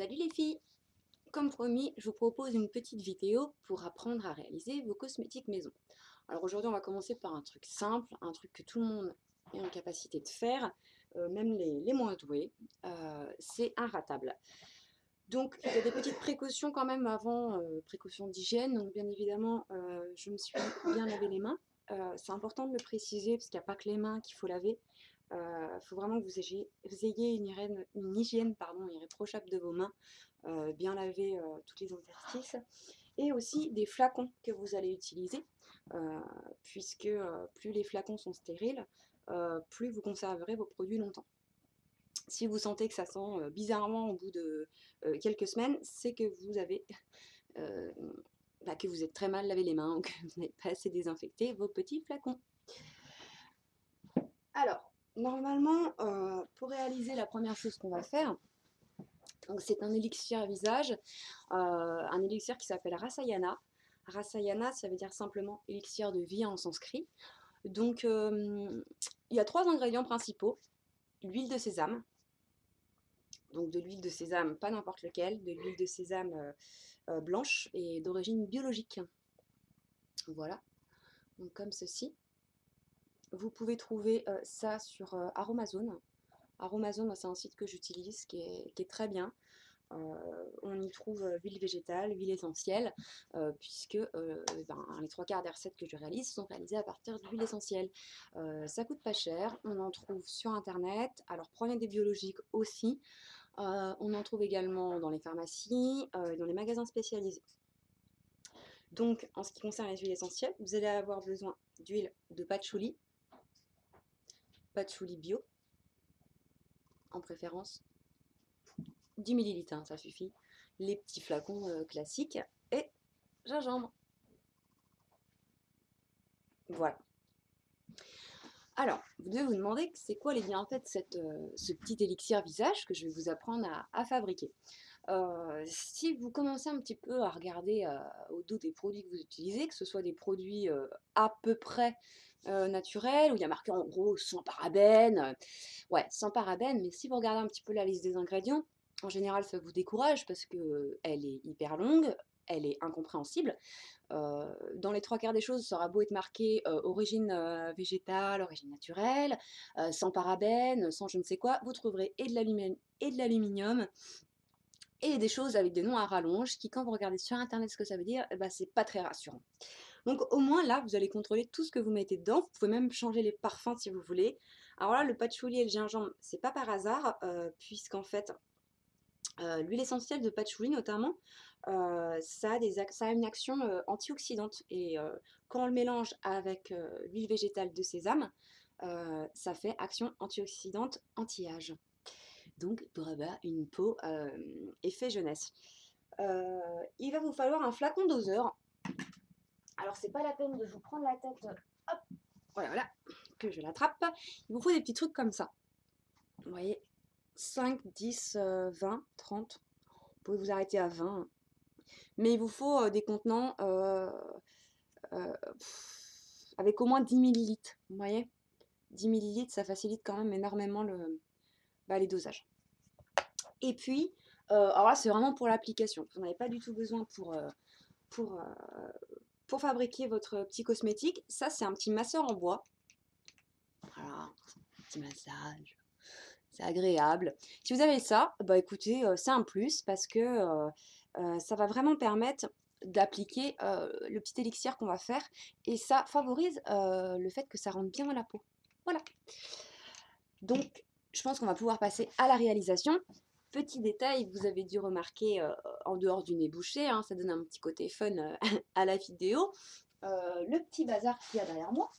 Salut les filles! Comme promis, je vous propose une petite vidéo pour apprendre à réaliser vos cosmétiques maison. Alors aujourd'hui, on va commencer par un truc simple, un truc que tout le monde est en capacité de faire, même les moins doués. C'est inratable. Donc, il y a des petites précautions quand même avant, précautions d'hygiène. Donc, bien évidemment, je me suis bien lavé les mains. C'est important de le préciser parce qu'il n'y a pas que les mains qu'il faut laver. Il faut vraiment que vous ayez une hygiène pardon, irréprochable de vos mains, bien laver tous les interstices. Et aussi des flacons que vous allez utiliser, puisque plus les flacons sont stériles, plus vous conserverez vos produits longtemps. Si vous sentez que ça sent bizarrement au bout de quelques semaines, c'est que vous avez euh, que vous êtes très mal lavé les mains ou que vous n'avez pas assez désinfecté vos petits flacons. Alors, normalement, pour réaliser la première chose qu'on va faire, c'est un élixir visage, un élixir qui s'appelle Rasayana. Rasayana, ça veut dire simplement élixir de vie en sanskrit. Donc, il y a 3 ingrédients principaux. L'huile de sésame, donc de l'huile de sésame, pas n'importe lequel, de l'huile de sésame blanche et d'origine biologique. Voilà, donc comme ceci. Vous pouvez trouver ça sur Aromazone. Aromazone, c'est un site que j'utilise qui est très bien. On y trouve huile végétale, huile essentielle, puisque les 3 quarts des recettes que je réalise sont réalisées à partir d'huile essentielle. Ça coûte pas cher, on en trouve sur internet, alors prenez des biologiques aussi. On en trouve également dans les pharmacies, dans les magasins spécialisés. Donc en ce qui concerne les huiles essentielles, vous allez avoir besoin d'huile de patchouli bio, en préférence 10 ml, hein, ça suffit. Les petits flacons classiques et gingembre. Voilà. Alors, vous devez vous demander c'est quoi les bienfaits de ce petit élixir visage que je vais vous apprendre à fabriquer. Si vous commencez un petit peu à regarder au dos des produits que vous utilisez, que ce soit des produits à peu près naturels, où il y a marqué en gros sans parabènes, ouais, sans parabènes, mais si vous regardez un petit peu la liste des ingrédients, en général ça vous décourage parce que elle est hyper longue, elle est incompréhensible. Dans les 3 quarts des choses, ça aura beau être marqué origine végétale, origine naturelle, sans parabènes, sans je ne sais quoi, vous trouverez et de l'aluminium et des choses avec des noms à rallonge qui, quand vous regardez sur internet ce que ça veut dire, c'est pas très rassurant. Donc au moins là, vous allez contrôler tout ce que vous mettez dedans. Vous pouvez même changer les parfums si vous voulez. Alors là, le patchouli et le gingembre, c'est pas par hasard, puisqu'en fait, l'huile essentielle de patchouli notamment, ça a une action antioxydante. Et quand on le mélange avec l'huile végétale de sésame, ça fait action antioxydante anti-âge. Donc pour avoir une peau effet jeunesse. Il va vous falloir un flacon doseur. Alors c'est pas la peine de vous prendre la tête, hop, voilà, que je l'attrape. Il vous faut des petits trucs comme ça. Vous voyez, 5, 10, 20, 30. Vous pouvez vous arrêter à 20. Mais il vous faut des contenants euh, avec au moins 10 millilitres. Vous voyez, 10 millilitres, ça facilite quand même énormément les dosages. Et puis, alors là, c'est vraiment pour l'application. Vous n'en avez pas du tout besoin pour, euh, pour fabriquer votre petit cosmétique. Ça, c'est un petit masseur en bois. Voilà, un petit massage. C'est agréable. Si vous avez ça, écoutez, c'est un plus parce que ça va vraiment permettre d'appliquer le petit élixir qu'on va faire et ça favorise le fait que ça rentre bien dans la peau. Voilà. Donc, je pense qu'on va pouvoir passer à la réalisation. Petit détail, vous avez dû remarquer en dehors du nez bouché, hein, ça donne un petit côté fun à la vidéo, le petit bazar qu'il y a derrière moi.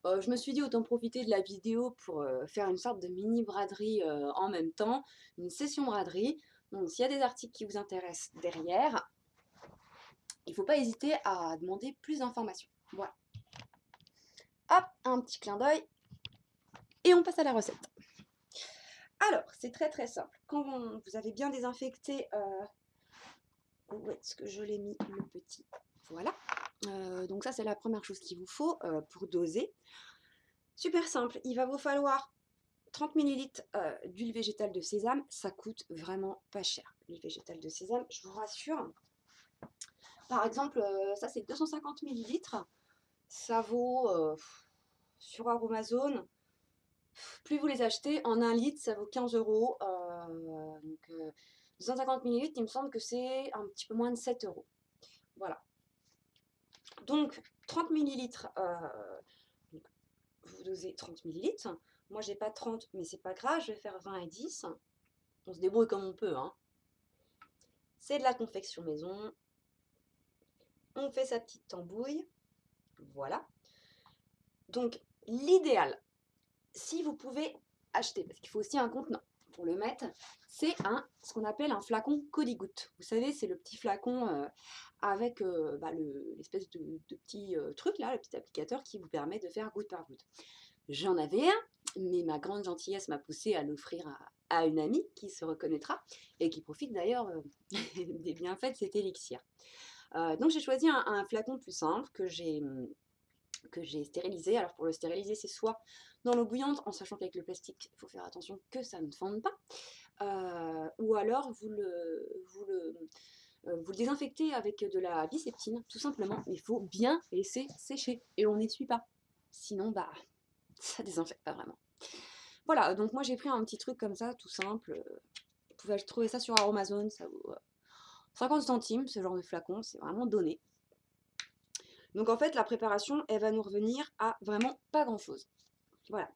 Je me suis dit autant profiter de la vidéo pour faire une sorte de mini braderie en même temps, une session braderie. Donc s'il y a des articles qui vous intéressent derrière, il ne faut pas hésiter à demander plus d'informations. Voilà. Hop, un petit clin d'œil et on passe à la recette. Alors, c'est très très simple. Quand vous avez bien désinfecté, où est-ce que je l'ai mis le petit? Voilà. Donc ça c'est la première chose qu'il vous faut pour doser. Super simple, il va vous falloir 30 millilitres d'huile végétale de sésame, ça coûte vraiment pas cher. L'huile végétale de sésame, je vous rassure. Par exemple, ça c'est 250 millilitres. Ça vaut sur Aromazone. Plus vous les achetez, en 1 litre, ça vaut 15 euros. Donc 250 millilitres, il me semble que c'est un petit peu moins de 7 euros. Voilà. Donc 30 millilitres, vous dosez 30 millilitres. Moi, j'ai pas 30, mais c'est pas grave, je vais faire 20 et 10. On se débrouille comme on peut, hein. C'est de la confection maison. On fait sa petite tambouille. Voilà. Donc, l'idéal, si vous pouvez acheter, parce qu'il faut aussi un contenant pour le mettre, c'est ce qu'on appelle un flacon Codigoutte. Vous savez, c'est le petit flacon avec l'espèce de petit truc là, le petit applicateur qui vous permet de faire goutte par goutte. J'en avais un, mais ma grande gentillesse m'a poussé à l'offrir à une amie qui se reconnaîtra et qui profite d'ailleurs des bienfaits de cet élixir. Donc j'ai choisi un flacon plus simple que j'ai stérilisé. Alors pour le stériliser, c'est soit dans l'eau bouillante, en sachant qu'avec le plastique, il faut faire attention que ça ne fende pas, ou alors vous le désinfectez avec de la biseptine, tout simplement. Il faut bien laisser sécher et on n'essuie pas. Sinon, bah, ça désinfecte pas vraiment. Voilà, donc moi j'ai pris un petit truc comme ça, tout simple. Vous pouvez trouver ça sur Aromazone, ça vaut 50 centimes, ce genre de flacon, c'est vraiment donné. Donc en fait, la préparation, elle va nous revenir à vraiment pas grand-chose. Voilà.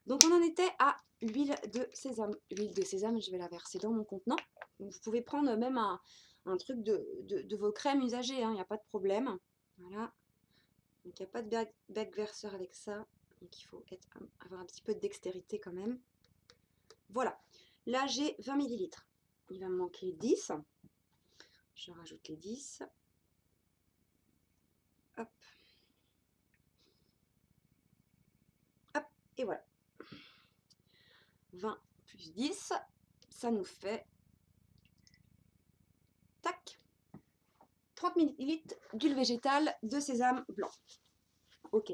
Donc on en était à l'huile de sésame. L'huile de sésame, je vais la verser dans mon contenant. Donc, vous pouvez prendre même un truc de vos crèmes usagées, il n'y a pas de problème. Voilà. Donc il n'y a pas de bac verseur avec ça. Donc il faut avoir un petit peu de dextérité quand même. Voilà. Là j'ai 20 millilitres. Il va me manquer 10. Je rajoute les 10. Hop. Hop. Et voilà. 20 plus 10, ça nous fait tac, 30 millilitres d'huile végétale de sésame blanc. Ok.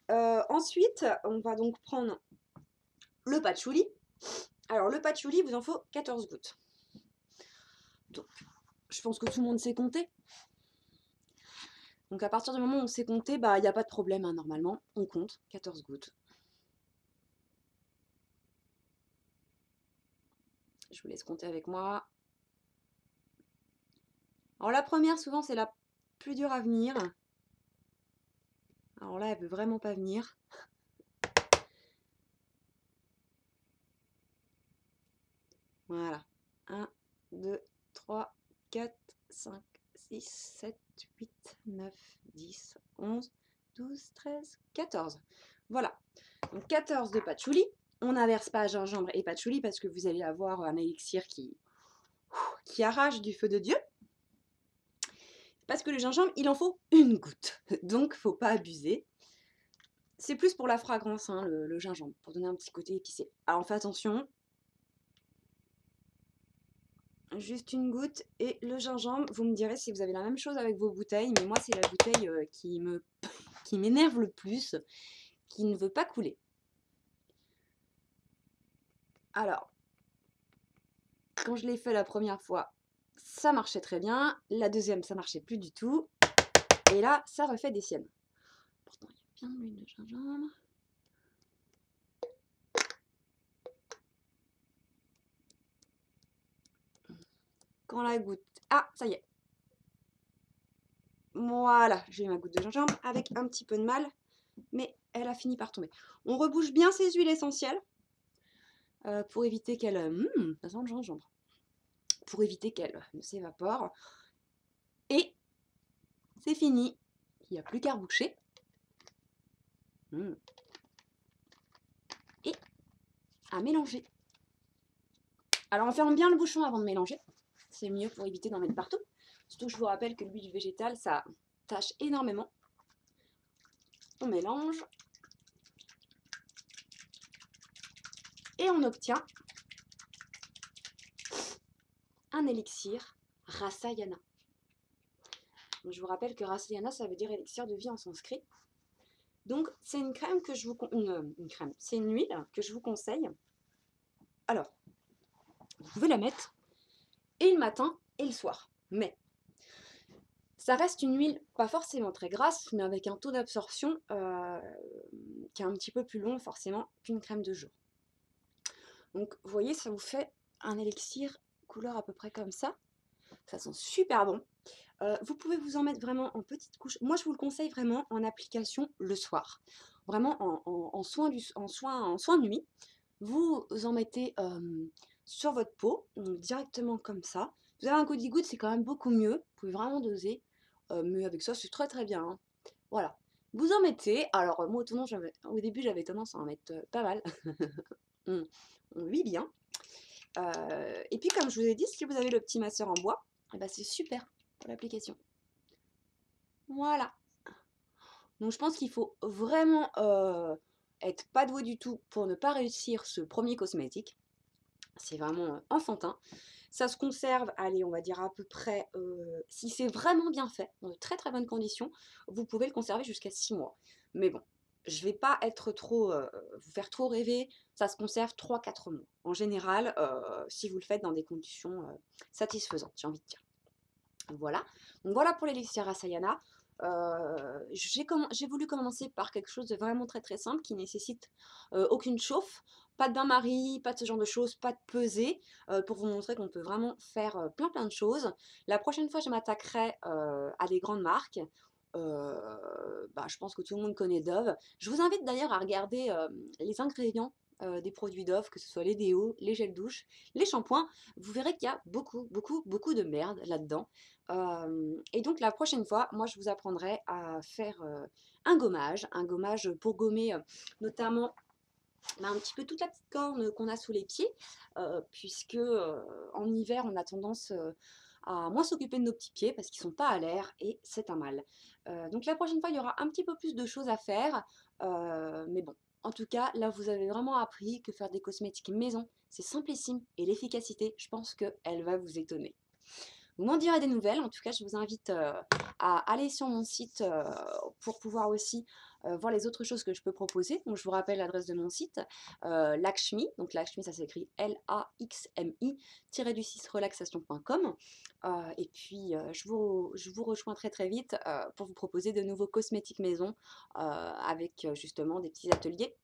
Ensuite, on va donc prendre le patchouli. Alors, le patchouli, vous en faut 14 gouttes. Donc, je pense que tout le monde sait compter. Donc, à partir du moment où on sait compter, bah, il n'y a pas de problème, hein, normalement. On compte 14 gouttes. Je vous laisse compter avec moi. Alors, la première, souvent, c'est la plus dure à venir. Alors là, elle veut vraiment pas venir. Voilà. 1, 2, 3, 4, 5, 6, 7, 8, 9, 10, 11, 12, 13, 14. Voilà. Donc 14 de patchouli. On n'inverse pas gingembre et patchouli parce que vous allez avoir un élixir qui arrache du feu de Dieu. Parce que le gingembre, il en faut une goutte. Donc, faut pas abuser. C'est plus pour la fragrance, hein, le gingembre, pour donner un petit côté épicé. Alors, on fait attention. Juste une goutte. Et le gingembre, vous me direz si vous avez la même chose avec vos bouteilles. Mais moi, c'est la bouteille qui m'énerve le plus, qui ne veut pas couler. Alors, quand je l'ai fait la première fois, ça marchait très bien. La deuxième, ça marchait plus du tout. Et là, ça refait des siennes. Pourtant, il y a bien de l'huile de gingembre. Quand la goutte... Ah, ça y est. Voilà, j'ai ma goutte de gingembre avec un petit peu de mal, mais elle a fini par tomber. On rebouche bien ces huiles essentielles pour éviter qu'elles... ça sent le gingembre. Pour éviter qu'elles ne s'évaporent. Et c'est fini. Il n'y a plus qu'à reboucher. Et à mélanger. Alors on ferme bien le bouchon avant de mélanger. C'est mieux pour éviter d'en mettre partout. Surtout que je vous rappelle que l'huile végétale, ça tâche énormément. On mélange. Et on obtient un élixir Rasayana. Donc, je vous rappelle que Rasayana, ça veut dire élixir de vie en sanskrit. Donc c'est une crème que je vous c'est une huile que je vous conseille Alors, vous pouvez la mettre et le matin et le soir. Mais ça reste une huile pas forcément très grasse, mais avec un taux d'absorption qui est un petit peu plus long forcément qu'une crème de jour. Donc vous voyez, ça vous fait un élixir couleur à peu près comme ça. Ça sent super bon. Vous pouvez vous en mettre vraiment en petites couches. Moi, je vous le conseille vraiment en application le soir. Vraiment en soin de nuit. Vous en mettez sur votre peau, donc directement comme ça. Vous avez un good, c'est quand même beaucoup mieux. Vous pouvez vraiment doser. Mais avec ça, c'est très très bien, hein. Voilà. Vous en mettez. Alors, moi, au début, j'avais tendance à en mettre pas mal. on, on huile bien. Et puis, comme je vous ai dit, si vous avez le petit masseur en bois, eh ben, c'est super pour l'application. Voilà. Donc je pense qu'il faut vraiment être pas doué du tout pour ne pas réussir ce premier cosmétique. C'est vraiment enfantin. Ça se conserve, allez, on va dire à peu près, si c'est vraiment bien fait, dans de très très bonnes conditions, vous pouvez le conserver jusqu'à 6 mois. Mais bon, je vais pas être trop, vous faire trop rêver, ça se conserve 3 4 mois. En général, si vous le faites dans des conditions satisfaisantes, j'ai envie de dire. Voilà. Donc voilà pour l'élixir Rasayana. J'ai voulu commencer par quelque chose de vraiment très très simple qui nécessite aucune chauffe, pas de bain-marie, pas de ce genre de choses, pas de pesée, pour vous montrer qu'on peut vraiment faire plein plein de choses. La prochaine fois, je m'attaquerai à des grandes marques. Je pense que tout le monde connaît Dove. Je vous invite d'ailleurs à regarder les ingrédients des produits Dove, que ce soit les déos, les gels douche, les shampoings. Vous verrez qu'il y a beaucoup, beaucoup, beaucoup de merde là-dedans. Et donc la prochaine fois, moi je vous apprendrai à faire un gommage pour gommer notamment un petit peu toute la petite corne qu'on a sous les pieds, puisque en hiver on a tendance à moins s'occuper de nos petits pieds parce qu'ils sont pas à l'air et c'est un mal. Donc la prochaine fois il y aura un petit peu plus de choses à faire, mais bon. En tout cas, là, vous avez vraiment appris que faire des cosmétiques maison, c'est simplissime et l'efficacité, je pense qu'elle va vous étonner. Vous m'en direz des nouvelles. En tout cas, je vous invite à aller sur mon site pour pouvoir aussi voir les autres choses que je peux proposer. Donc, je vous rappelle l'adresse de mon site, Lakshmi. Donc, Lakshmi, ça s'écrit Laxmi, du 6 relaxation.com. Et puis, je vous rejoins très très vite pour vous proposer de nouveaux cosmétiques maison avec justement des petits ateliers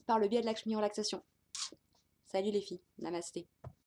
par le biais de Lakshmi Relaxation. Salut les filles, namasté.